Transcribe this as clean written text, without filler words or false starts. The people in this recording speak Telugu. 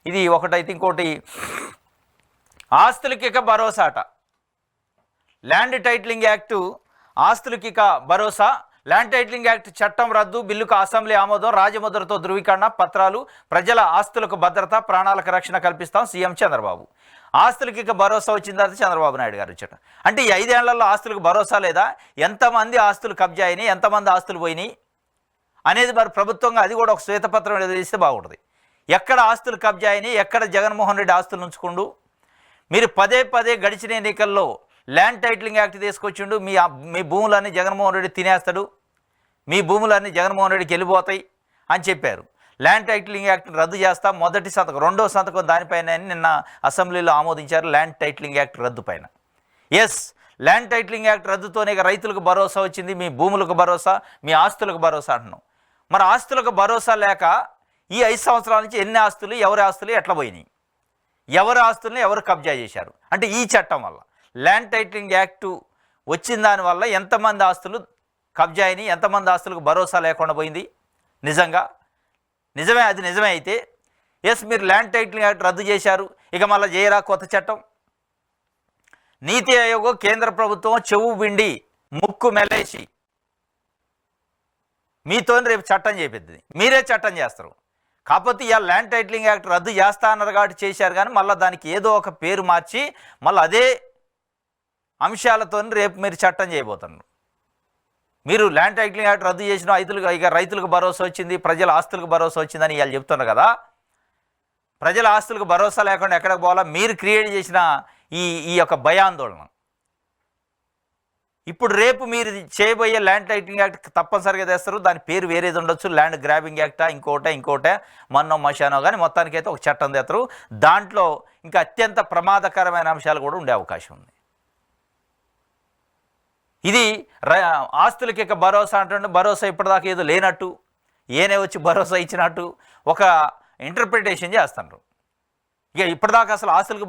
ఇది ఒకటైతే ఇంకోటి ఆస్తులకి ఇక భరోసా అట. ల్యాండ్ టైటిలింగ్ యాక్టు ఆస్తులకి ఇక భరోసా. ల్యాండ్ టైటిలింగ్ యాక్ట్ చట్టం రద్దు, బిల్లుకు అసెంబ్లీ ఆమోదం, రాజముద్రతో ధృవీకరణ పత్రాలు, ప్రజల ఆస్తులకు భద్రత, ప్రాణాలకు రక్షణ కల్పిస్తాం సీఎం చంద్రబాబు. ఆస్తులకి ఇక భరోసా వచ్చిందంటే చంద్రబాబు నాయుడు గారు వచ్చాట. అంటే ఈ 5 ఏళ్లలో ఆస్తులకు భరోసా లేదా? ఎంతమంది ఆస్తులు కబ్జా అయినాయి, ఎంతమంది ఆస్తులు పోయినాయి అనేది మరి ప్రభుత్వంగా అది కూడా ఒక శ్వేతపత్రం తెలిస్తే బాగుంటుంది. ఎక్కడ ఆస్తులు కబ్జా అయినాయి, ఎక్కడ జగన్మోహన్ రెడ్డి ఆస్తులు ఉంచుకుండు. మీరు పదే పదే గడిచిన ఎన్నికల్లో ల్యాండ్ టైటిలింగ్ యాక్ట్ తీసుకొచ్చిండు, మీ భూములన్నీ జగన్మోహన్ రెడ్డి తినేస్తాడు, మీ భూములన్నీ జగన్మోహన్ రెడ్డికి వెళ్ళిపోతాయి అని చెప్పారు. ల్యాండ్ టైటిలింగ్ యాక్ట్ని రద్దు చేస్తాం, మొదటి సంతకం, రెండో సంతకం దానిపైన నిన్న అసెంబ్లీలో ఆమోదించారు ల్యాండ్ టైటిలింగ్ యాక్ట్ రద్దు పైన. ఎస్, ల్యాండ్ టైటిలింగ్ యాక్ట్ రద్దుతోనే రైతులకు భరోసా వచ్చింది, మీ భూములకు భరోసా, మీ ఆస్తులకు భరోసా అంటున్నాం. మరి ఆస్తులకు భరోసా లేక ఈ 5 సంవత్సరాల నుంచి ఎన్ని ఆస్తులు, ఎవరి ఆస్తులు ఎట్లా పోయినాయి, ఎవరి ఆస్తుల్ని ఎవరు కబ్జా చేశారు? అంటే ఈ చట్టం వల్ల, ల్యాండ్ టైటిలింగ్ యాక్టు వచ్చిన దానివల్ల ఎంతమంది ఆస్తులు కబ్జా అయినాయి, ఎంతమంది ఆస్తులకు భరోసా లేకుండా పోయింది? నిజమే, అది నిజమే అయితే ఎస్, మీరు ల్యాండ్ టైటిలింగ్ యాక్ట్ రద్దు చేశారు, ఇక మళ్ళీ చేయరా కొత్త చట్టం? నీతి ఆయోగ్ కేంద్ర ప్రభుత్వం చెవు బిండి ముక్కు మెలేసి మీతో రేపు చట్టం చేపిద్ది, మీరే చట్టం చేస్తారు. కాకపోతే ఇవాళ ల్యాండ్ టైటిలింగ్ యాక్ట్ రద్దు చేస్తా అన్నారు కాబట్టి చేశారు, కానీ మళ్ళీ దానికి ఏదో ఒక పేరు మార్చి మళ్ళీ అదే అంశాలతో రేపు మీరు చట్టం చేయబోతున్నారు. మీరు ల్యాండ్ టైటిలింగ్ యాక్ట్ రద్దు చేసిన రైతులకు భరోసా వచ్చింది, ప్రజల ఆస్తులకు భరోసా వచ్చిందని ఇవాళ చెప్తున్నారు కదా. ప్రజల ఆస్తులకు భరోసా లేకుండా ఎక్కడికి పోవాలా? మీరు క్రియేట్ చేసిన ఈ యొక్క భయాందోళన. ఇప్పుడు రేపు మీరు చేయబోయే ల్యాండ్ టైటిలింగ్ యాక్ట్ తప్పనిసరిగా తెస్తారు, దాని పేరు వేరేది ఉండొచ్చు, ల్యాండ్ గ్రాబింగ్ యాక్టా, ఇంకోటే మన్నో మషానో, కానీ మొత్తానికైతే ఒక చట్టం తెస్తారు. దాంట్లో ఇంకా అత్యంత ప్రమాదకరమైన అంశాలు కూడా ఉండే అవకాశం ఉంది. ఇది ఆస్తులకి ఇక భరోసా అంటే భరోసా ఇప్పటిదాకా ఏదో లేనట్టు, ఏనే వచ్చి భరోసా ఇచ్చినట్టు ఒక ఇంటర్ప్రిటేషన్ చేస్తున్నారు. ఇక ఇప్పటిదాకా అసలు ఆస్తులకు